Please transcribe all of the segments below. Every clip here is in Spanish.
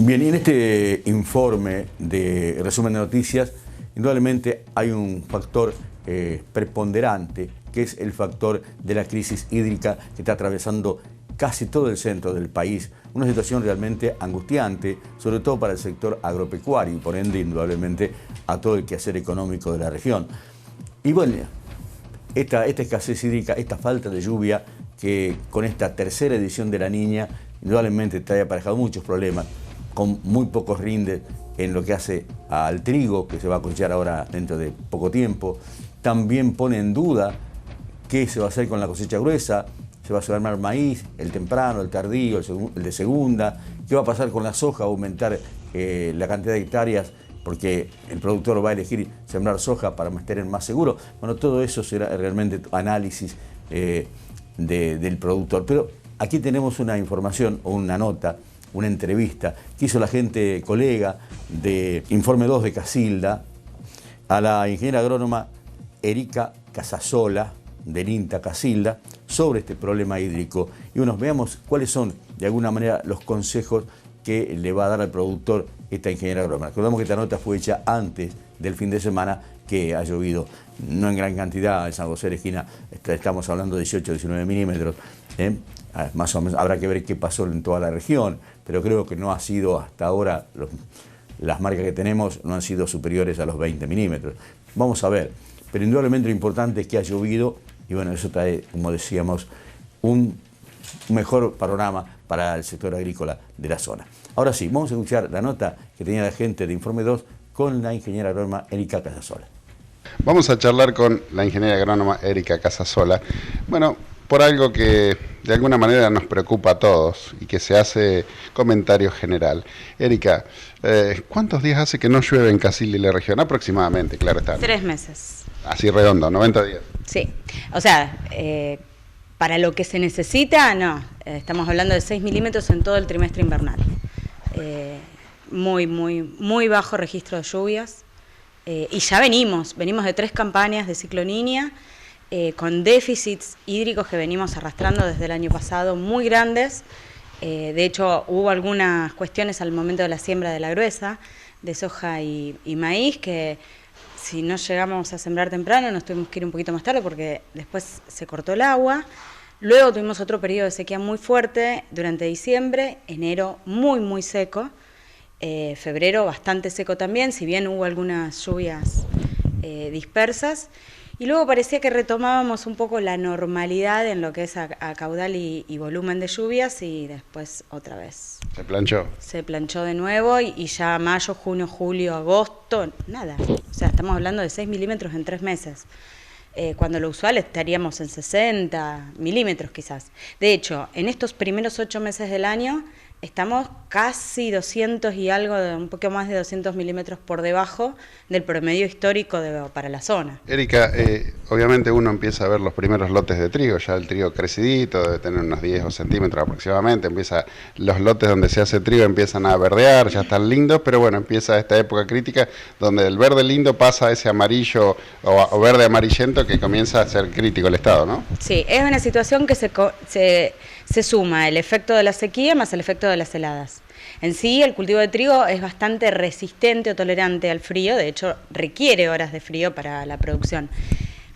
Bien, y en este informe de resumen de noticias, indudablemente hay un factor preponderante, que es el factor de la crisis hídrica que está atravesando casi todo el centro del país. Una situación realmente angustiante, sobre todo para el sector agropecuario y por ende, indudablemente, a todo el quehacer económico de la región. Y bueno, esta escasez hídrica, esta falta de lluvia, que con esta tercera edición de La Niña, indudablemente trae aparejado muchos problemas, con muy pocos rindes en lo que hace al trigo, que se va a cosechar ahora dentro de poco tiempo. También pone en duda qué se va a hacer con la cosecha gruesa, se va a sembrar maíz, el temprano, el tardío, el de segunda, qué va a pasar con la soja, aumentar la cantidad de hectáreas, porque el productor va a elegir sembrar soja para tener más seguro. Bueno, todo eso será realmente análisis del productor. Pero aquí tenemos una información o una nota, una entrevista que hizo la gente colega de Informe 2 de Casilda a la ingeniera agrónoma Erika Casasola del INTA Casilda sobre este problema hídrico. Y bueno, veamos cuáles son de alguna manera los consejos que le va a dar al productor esta ingeniera agrónoma. Recordamos que esta nota fue hecha antes del fin de semana, que ha llovido no en gran cantidad en San José de Esquina, estamos hablando de 18, 19 milímetros. Más o menos habrá que ver qué pasó en toda la región, pero creo que no ha sido hasta ahora, las marcas que tenemos no han sido superiores a los 20 milímetros. Vamos a ver, pero indudablemente lo importante es que ha llovido y bueno, eso trae, como decíamos, un mejor panorama para el sector agrícola de la zona. Ahora sí, vamos a escuchar la nota que tenía la gente de Informe 2 con la ingeniera agrónoma Erika Casasola. Vamos a charlar con la ingeniera agrónoma Erika Casasola. Bueno, por algo que de alguna manera nos preocupa a todos y que se hace comentario general. Erika, ¿cuántos días hace que no llueve en Casilda y la región? Aproximadamente, claro está. 3 meses. Así redondo, 90 días. Sí, o sea, para lo que se necesita, no. Estamos hablando de 6 milímetros en todo el trimestre invernal. Muy bajo registro de lluvias. Y ya venimos de 3 campañas de ciclo Niña, con déficits hídricos que venimos arrastrando desde el año pasado muy grandes. De hecho, hubo algunas cuestiones al momento de la siembra de la gruesa, de soja y maíz, que si no llegamos a sembrar temprano nos tuvimos que ir un poquito más tarde porque después se cortó el agua. Luego tuvimos otro periodo de sequía muy fuerte durante diciembre, enero muy seco, febrero bastante seco también, si bien hubo algunas lluvias dispersas. Y luego parecía que retomábamos un poco la normalidad en lo que es a caudal y volumen de lluvias y después otra vez. ¿Se planchó? Se planchó de nuevo y ya mayo, junio, julio, agosto, nada. O sea, estamos hablando de 6 milímetros en 3 meses. Cuando lo usual estaríamos en 60 milímetros quizás. De hecho, en estos primeros 8 meses del año estamos casi 200 y algo, un poco más de 200 milímetros por debajo del promedio histórico para la zona. Erika, obviamente uno empieza a ver los primeros lotes de trigo, ya el trigo crecidito, debe tener unos 10 centímetros aproximadamente, los lotes donde se hace trigo empiezan a verdear, ya están lindos, pero bueno, empieza esta época crítica donde el verde lindo pasa a ese amarillo o verde amarillento que comienza a ser crítico el estado, ¿no? Sí, es una situación que se suma el efecto de la sequía más el efecto de las heladas. En sí, el cultivo de trigo es bastante resistente o tolerante al frío, de hecho requiere horas de frío para la producción,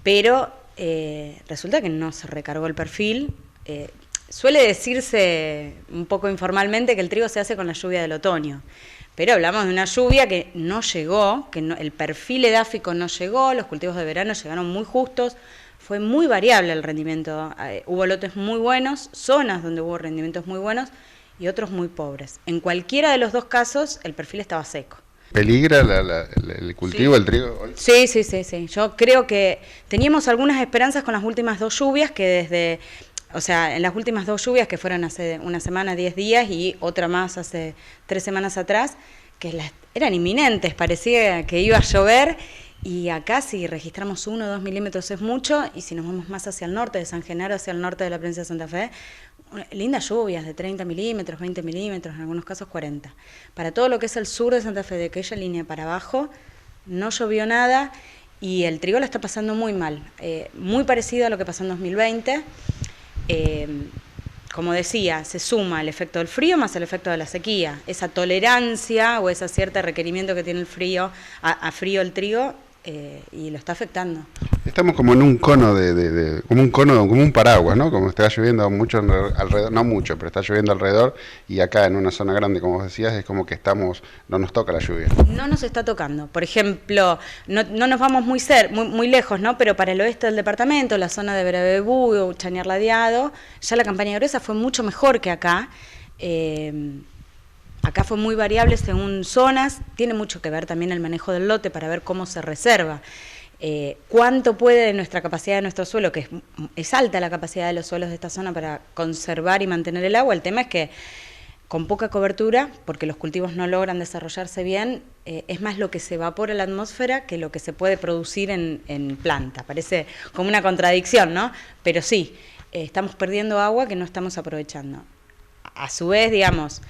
pero resulta que no se recargó el perfil. Suele decirse un poco informalmente que el trigo se hace con la lluvia del otoño, pero hablamos de una lluvia que no llegó, el perfil edáfico no llegó, los cultivos de verano llegaron muy justos. Fue muy variable el rendimiento, hubo lotes muy buenos, zonas donde hubo rendimientos muy buenos y otros muy pobres. En cualquiera de los dos casos el perfil estaba seco. ¿Peligra el cultivo del trigo hoy? Sí. Yo creo que teníamos algunas esperanzas con las últimas 2 lluvias, en las últimas 2 lluvias que fueron hace una semana, 10 días y otra más hace 3 semanas atrás, que eran inminentes, parecía que iba a llover. Y acá si registramos 1 o 2 milímetros es mucho, y si nos vamos más hacia el norte, de San Genaro hacia el norte de la provincia de Santa Fe, lindas lluvias de 30 milímetros, 20 milímetros, en algunos casos 40. Para todo lo que es el sur de Santa Fe, de aquella línea para abajo, no llovió nada y el trigo la está pasando muy mal. Muy parecido a lo que pasó en 2020. como decía, se suma el efecto del frío más el efecto de la sequía. Esa tolerancia o ese cierto requerimiento que tiene el frío, a frío el trigo, y lo está afectando. Estamos como en un cono como un paraguas, ¿no? Como está lloviendo mucho alrededor, no mucho, pero está lloviendo alrededor, y acá en una zona grande, como vos decías, es como que no nos toca la lluvia. No nos está tocando. Por ejemplo, no nos vamos muy lejos, ¿no? Pero para el oeste del departamento, la zona de Berebebú o Chañar Ladeado, ya la campaña gruesa fue mucho mejor que acá. Acá fue muy variable según zonas, tiene mucho que ver también el manejo del lote para ver cómo se reserva. Cuánto puede de nuestra capacidad de nuestro suelo, que es alta la capacidad de los suelos de esta zona para conservar y mantener el agua. El tema es que con poca cobertura, porque los cultivos no logran desarrollarse bien, es más lo que se evapora en la atmósfera que lo que se puede producir en planta. Parece como una contradicción, ¿no? Pero sí, estamos perdiendo agua que no estamos aprovechando. A su vez, digamos,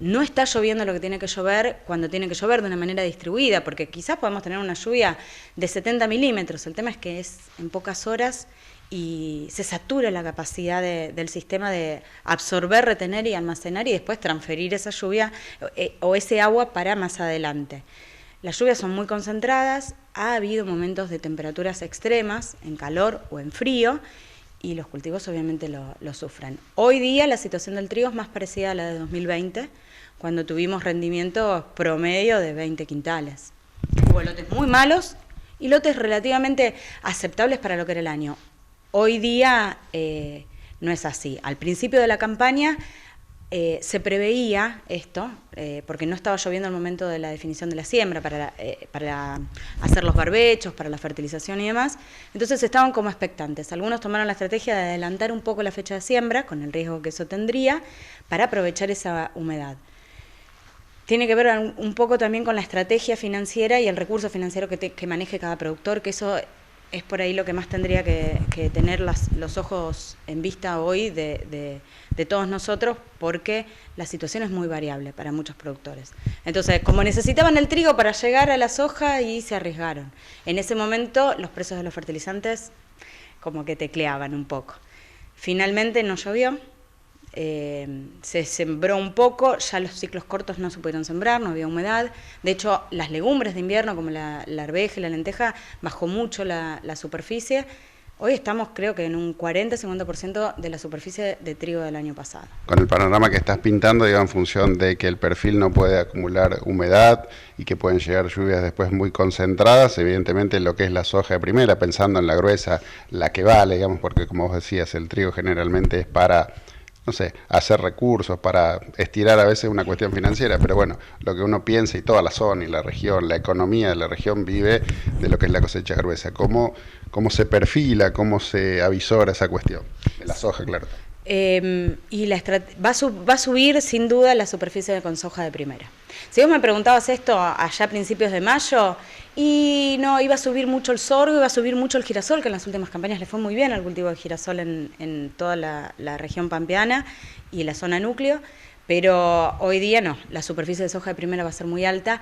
no está lloviendo lo que tiene que llover cuando tiene que llover de una manera distribuida, porque quizás podemos tener una lluvia de 70 milímetros, el tema es que es en pocas horas y se satura la capacidad del sistema de absorber, retener y almacenar y después transferir esa lluvia o ese agua para más adelante. Las lluvias son muy concentradas, ha habido momentos de temperaturas extremas, en calor o en frío, y los cultivos obviamente lo sufren. Hoy día la situación del trigo es más parecida a la de 2020, cuando tuvimos rendimientos promedio de 20 quintales. Hubo lotes muy malos y lotes relativamente aceptables para lo que era el año. Hoy día no es así. Al principio de la campaña se preveía esto, porque no estaba lloviendo al momento de la definición de la siembra, para hacer los barbechos, para la fertilización y demás. Entonces estaban como expectantes. Algunos tomaron la estrategia de adelantar un poco la fecha de siembra, con el riesgo que eso tendría, para aprovechar esa humedad. Tiene que ver un poco también con la estrategia financiera y el recurso financiero que maneje cada productor, que eso es por ahí lo que más tendría que tener los ojos en vista hoy de todos nosotros, porque la situación es muy variable para muchos productores. Entonces, como necesitaban el trigo para llegar a la soja, y se arriesgaron. En ese momento, los precios de los fertilizantes como que tecleaban un poco. Finalmente no llovió, se sembró un poco, ya los ciclos cortos no se pudieron sembrar, no había humedad. De hecho, las legumbres de invierno, como la arveja y la lenteja, bajó mucho la superficie. Hoy estamos, creo que en un 40-50% de la superficie de trigo del año pasado. Con el panorama que estás pintando, digo, en función de que el perfil no puede acumular humedad y que pueden llegar lluvias después muy concentradas, evidentemente lo que es la soja de primera, pensando en la gruesa, la que vale, digamos, porque como vos decías, el trigo generalmente es para, no sé, hacer recursos, para estirar a veces una cuestión financiera, pero bueno, lo que uno piensa y toda la zona y la región, la economía de la región vive de lo que es la cosecha gruesa. ¿Cómo se perfila, cómo se avisora esa cuestión? De la soja, claro. Y va a subir sin duda la superficie de con soja de primera. Si vos me preguntabas esto allá a principios de mayo, y no, iba a subir mucho el sorgo, iba a subir mucho el girasol, que en las últimas campañas le fue muy bien al cultivo de girasol en toda la región pampeana y la zona núcleo, pero hoy día no, la superficie de soja de primera va a ser muy alta.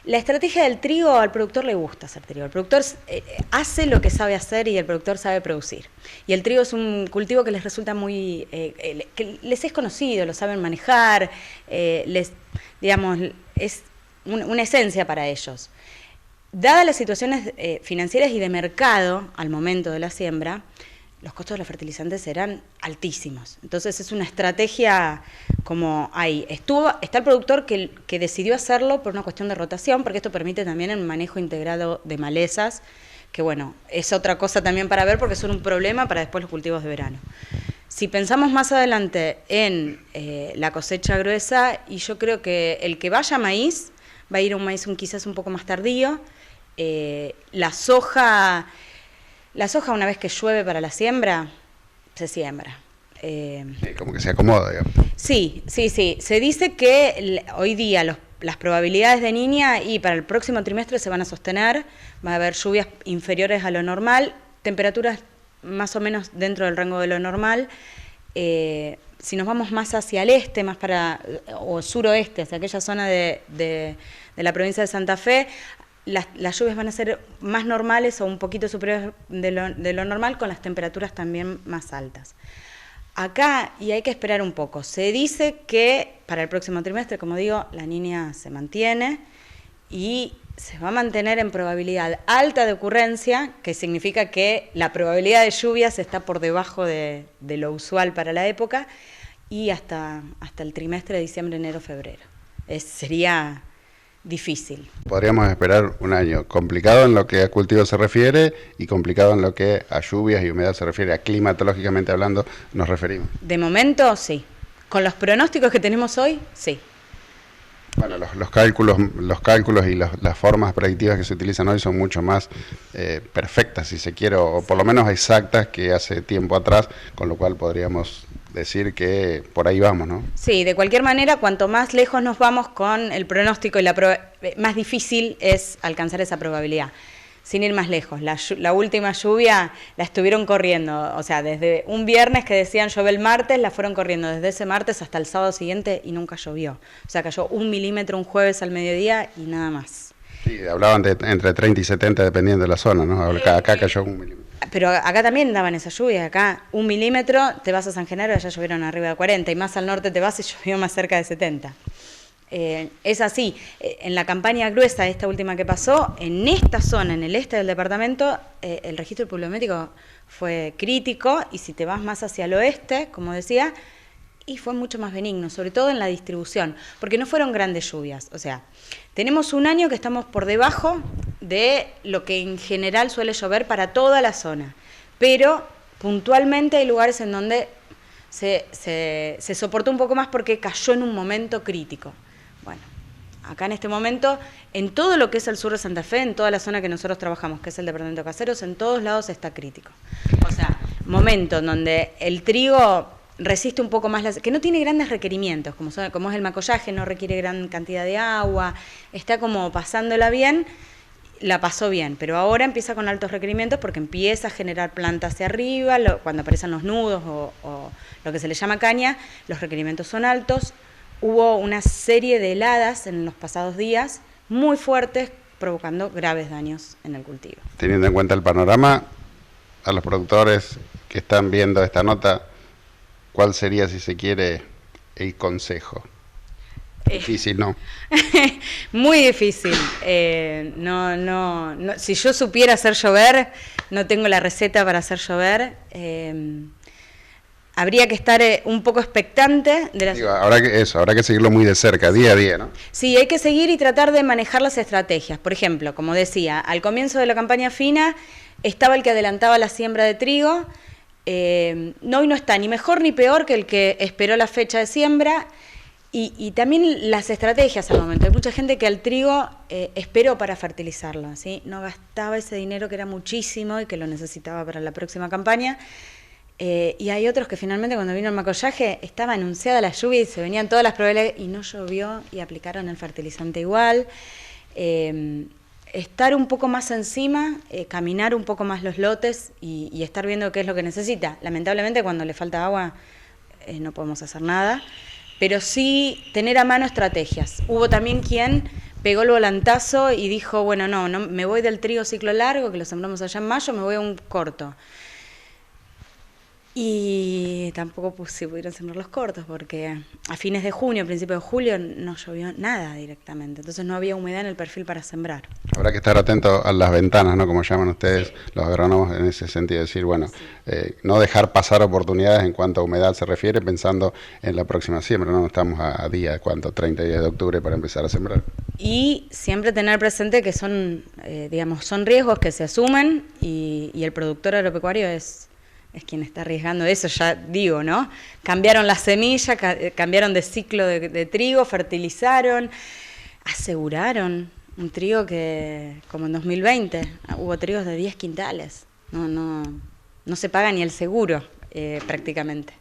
La estrategia del trigo, al productor le gusta hacer trigo. El productor hace lo que sabe hacer y el productor sabe producir. Y el trigo es un cultivo que les resulta muy, que les es conocido, lo saben manejar, digamos, es una esencia para ellos. Dadas las situaciones financieras y de mercado al momento de la siembra, los costos de los fertilizantes eran altísimos. Entonces es una estrategia como ahí. Está el productor que decidió hacerlo por una cuestión de rotación, porque esto permite también el manejo integrado de malezas, que bueno, es otra cosa también para ver porque son un problema para después los cultivos de verano. Si pensamos más adelante en la cosecha gruesa, y yo creo que el que vaya a maíz, va a ir a un maíz quizás un poco más tardío. La soja, una vez que llueve para la siembra, se siembra. Como que se acomoda, digamos. Sí. Se dice que hoy día las probabilidades de niña y para el próximo trimestre se van a sostener, va a haber lluvias inferiores a lo normal, temperaturas más o menos dentro del rango de lo normal. Si nos vamos más hacia el este, o suroeste, hacia aquella zona de la provincia de Santa Fe, las lluvias van a ser más normales o un poquito superiores de lo normal, con las temperaturas también más altas. Acá, y hay que esperar un poco, se dice que para el próximo trimestre, como digo, la Niña se mantiene y se va a mantener en probabilidad alta de ocurrencia, que significa que la probabilidad de lluvias está por debajo de lo usual para la época, y hasta el trimestre de diciembre, enero, febrero. Sería difícil. Podríamos esperar un año complicado en lo que a cultivo se refiere y complicado en lo que a lluvias y humedad se refiere, a climatológicamente hablando nos referimos. De momento, sí. Con los pronósticos que tenemos hoy, sí. Bueno, los cálculos y las formas predictivas que se utilizan hoy son mucho más perfectas, si se quiere, o por lo menos exactas que hace tiempo atrás, con lo cual podríamos decir que por ahí vamos, ¿no? Sí, de cualquier manera, cuanto más lejos nos vamos con el pronóstico y más difícil es alcanzar esa probabilidad. Sin ir más lejos, la última lluvia la estuvieron corriendo, o sea, desde un viernes que decían llover el martes, la fueron corriendo desde ese martes hasta el sábado siguiente y nunca llovió. O sea, cayó 1 milímetro un jueves al mediodía y nada más. Sí, hablaban de entre 30 y 70 dependiendo de la zona, ¿no? Acá cayó 1 milímetro. Pero acá también daban esa lluvia, acá 1 milímetro, te vas a San Genaro, allá llovieron arriba de 40, y más al norte te vas y llovió más cerca de 70. Es así, en la campaña gruesa, esta última que pasó, en esta zona, en el este del departamento, el registro pluviométrico fue crítico, y si te vas más hacia el oeste, como decía, y fue mucho más benigno, sobre todo en la distribución, porque no fueron grandes lluvias. O sea, tenemos un año que estamos por debajo de lo que en general suele llover para toda la zona, pero puntualmente hay lugares en donde se soportó un poco más porque cayó en un momento crítico. Bueno, acá en este momento, en todo lo que es el sur de Santa Fe, en toda la zona que nosotros trabajamos, que es el departamento de Caseros, en todos lados está crítico. O sea, momento en donde el trigo resiste un poco más, que no tiene grandes requerimientos, como es el macollaje, no requiere gran cantidad de agua, está como pasándola bien, la pasó bien, pero ahora empieza con altos requerimientos porque empieza a generar planta hacia arriba, cuando aparecen los nudos o lo que se le llama caña, los requerimientos son altos. Hubo una serie de heladas en los pasados días muy fuertes, provocando graves daños en el cultivo. Teniendo en cuenta el panorama, a los productores que están viendo esta nota, ¿cuál sería, si se quiere, el consejo? Difícil, ¿no? Muy difícil. No, si yo supiera hacer llover, no tengo la receta para hacer llover. Habría que estar un poco expectante de las... Habrá que seguirlo muy de cerca, día a día, ¿no? Sí, hay que seguir y tratar de manejar las estrategias. Por ejemplo, como decía, al comienzo de la campaña fina estaba el que adelantaba la siembra de trigo. Hoy no está ni mejor ni peor que el que esperó la fecha de siembra. Y también las estrategias al momento. Hay mucha gente que al trigo esperó para fertilizarlo, ¿sí? No gastaba ese dinero que era muchísimo y que lo necesitaba para la próxima campaña. Y hay otros que finalmente, cuando vino el macollaje, estaba anunciada la lluvia y se venían todas las probabilidades y no llovió y aplicaron el fertilizante igual. Estar un poco más encima, caminar un poco más los lotes y estar viendo qué es lo que necesita. Lamentablemente, cuando le falta agua, no podemos hacer nada, pero sí tener a mano estrategias. Hubo también quien pegó el volantazo y dijo, bueno, no, me voy del trigo ciclo largo, que lo sembramos allá en mayo, me voy a un corto. Y tampoco se pudieron sembrar los cortos, porque a fines de junio, principios de julio, no llovió nada directamente. Entonces no había humedad en el perfil para sembrar. Habrá que estar atento a las ventanas, ¿no? Como llaman ustedes, los agrónomos, en ese sentido, decir, bueno, no dejar pasar oportunidades en cuanto a humedad se refiere, pensando en la próxima siembra, ¿no? Estamos a día, ¿cuánto? 30 días de octubre para empezar a sembrar. Y siempre tener presente que son riesgos que se asumen y el productor agropecuario es quien está arriesgando eso, ya digo, ¿no? Cambiaron la semilla, cambiaron de ciclo de trigo, fertilizaron, aseguraron un trigo que, como en 2020, hubo trigos de 10 quintales. No se paga ni el seguro, prácticamente.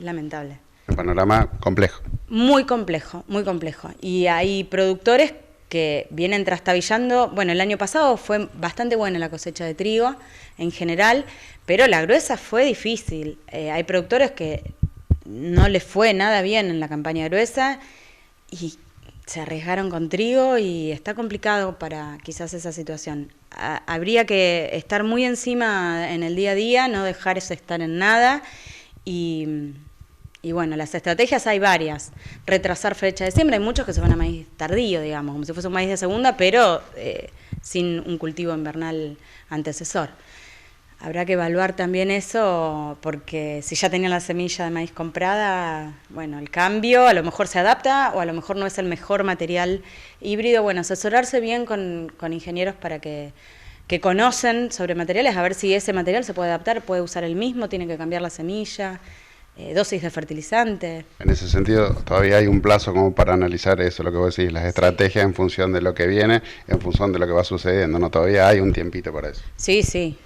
Lamentable. Un panorama complejo. Muy complejo, muy complejo. Y hay productores que vienen trastabillando. Bueno, el año pasado fue bastante buena la cosecha de trigo en general, pero la gruesa fue difícil. Hay productores que no les fue nada bien en la campaña gruesa y se arriesgaron con trigo y está complicado para quizás esa situación. Habría que estar muy encima en el día a día, no dejar eso estar en nada Y bueno, las estrategias hay varias. Retrasar fecha de siembra, hay muchos que se van a maíz tardío, digamos, como si fuese un maíz de segunda, pero sin un cultivo invernal antecesor. Habrá que evaluar también eso, porque si ya tenían la semilla de maíz comprada, bueno, el cambio a lo mejor se adapta o a lo mejor no es el mejor material híbrido. Bueno, asesorarse bien con ingenieros para que conocen sobre materiales, a ver si ese material se puede adaptar, puede usar el mismo, tiene que cambiar la semilla, dosis de fertilizante. En ese sentido, todavía hay un plazo como para analizar eso, lo que vos decís, las estrategias en función de lo que viene, en función de lo que va sucediendo, ¿no? Todavía hay un tiempito para eso. Sí.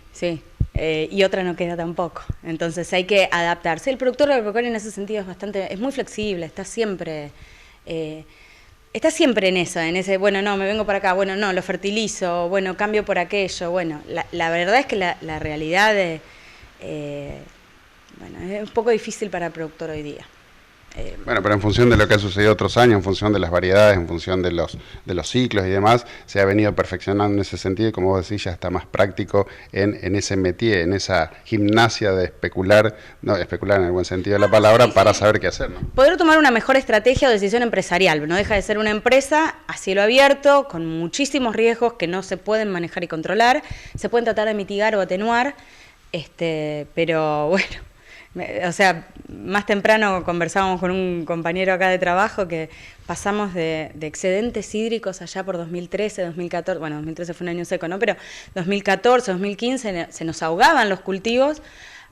Y otra no queda tampoco. Entonces hay que adaptarse. El productor agropecuario en ese sentido es muy flexible, está siempre en ese, bueno, no, me vengo para acá, bueno, no, lo fertilizo, bueno, cambio por aquello. Bueno, la verdad es que la realidad bueno, es un poco difícil para el productor hoy día. Bueno, pero en función de lo que ha sucedido otros años, en función de las variedades, en función de los ciclos y demás, se ha venido perfeccionando en ese sentido y como vos decís, ya está más práctico en ese métier, en esa gimnasia de especular en el buen sentido de la palabra, para saber qué hacer, ¿no? Poder tomar una mejor estrategia o decisión empresarial, no deja de ser una empresa a cielo abierto, con muchísimos riesgos que no se pueden manejar y controlar, se pueden tratar de mitigar o atenuar, pero bueno. O sea, más temprano conversábamos con un compañero acá de trabajo que pasamos de excedentes hídricos allá por 2013, 2014, bueno, 2013 fue un año seco, ¿no? Pero 2014, 2015 se nos ahogaban los cultivos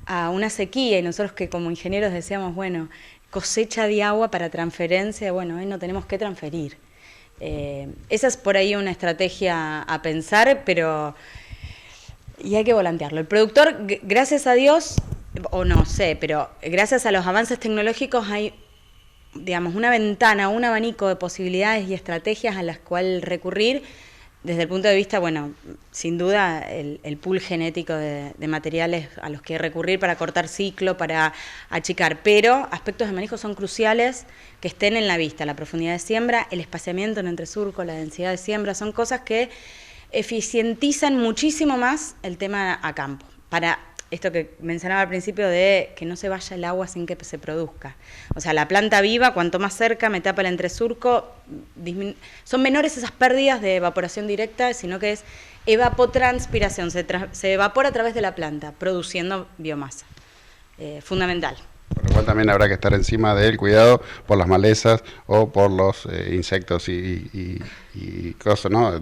a una sequía y nosotros que como ingenieros decíamos, bueno, cosecha de agua para transferencia, bueno, hoy no tenemos que transferir. Esa es por ahí una estrategia a pensar, pero y hay que volantearlo. El productor, gracias a Dios, o no sé, pero gracias a los avances tecnológicos hay, digamos, una ventana, un abanico de posibilidades y estrategias a las cuales recurrir desde el punto de vista, bueno, sin duda el pool genético de materiales a los que recurrir para cortar ciclo, para achicar, pero aspectos de manejo son cruciales que estén en la vista, la profundidad de siembra, el espaciamiento en entresurco, la densidad de siembra, son cosas que eficientizan muchísimo más el tema a campo, para esto que mencionaba al principio de que no se vaya el agua sin que se produzca. O sea, la planta viva, cuanto más cerca me tapa el entresurco, son menores esas pérdidas de evaporación directa, sino que es evapotranspiración, se evapora a través de la planta, produciendo biomasa. Fundamental. Por lo cual también habrá que estar encima del cuidado por las malezas o por los insectos y cosas, ¿no?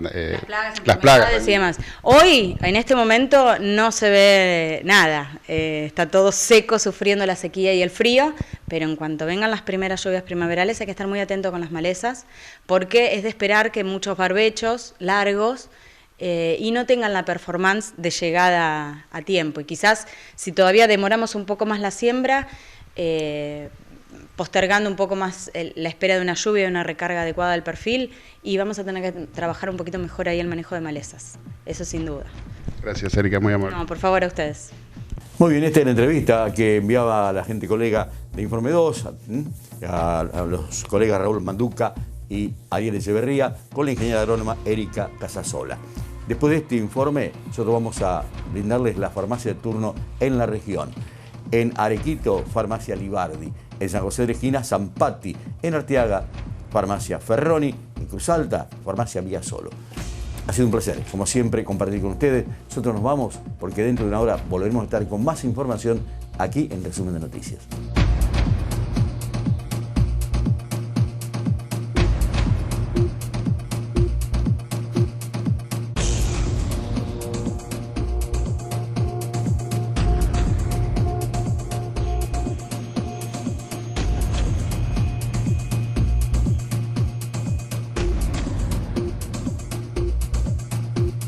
Las plagas y demás. Hoy, en este momento, no se ve nada. Está todo seco, sufriendo la sequía y el frío, pero en cuanto vengan las primeras lluvias primaverales hay que estar muy atento con las malezas, porque es de esperar que muchos barbechos largos y no tengan la performance de llegada a tiempo. Y quizás, si todavía demoramos un poco más la siembra, postergando un poco más la espera de una lluvia y una recarga adecuada del perfil, y vamos a tener que trabajar un poquito mejor ahí el manejo de malezas, eso sin duda. Gracias, Erika, muy amable. No, por favor, a ustedes. Muy bien, esta es la entrevista que enviaba a la gente colega de Informe 2, a los colegas Raúl Manduca y Ariel Echeverría, con la ingeniera agrónoma Erika Casasola. Después de este informe, nosotros vamos a brindarles la farmacia de turno en la región. En Arequito, Farmacia Libardi. En San José de la Esquina, Zampatti. En Arteaga, Farmacia Ferroni. En Cruz Alta, Farmacia Villasolo. Ha sido un placer, como siempre, compartir con ustedes. Nosotros nos vamos porque dentro de una hora volveremos a estar con más información aquí en Resumen de Noticias.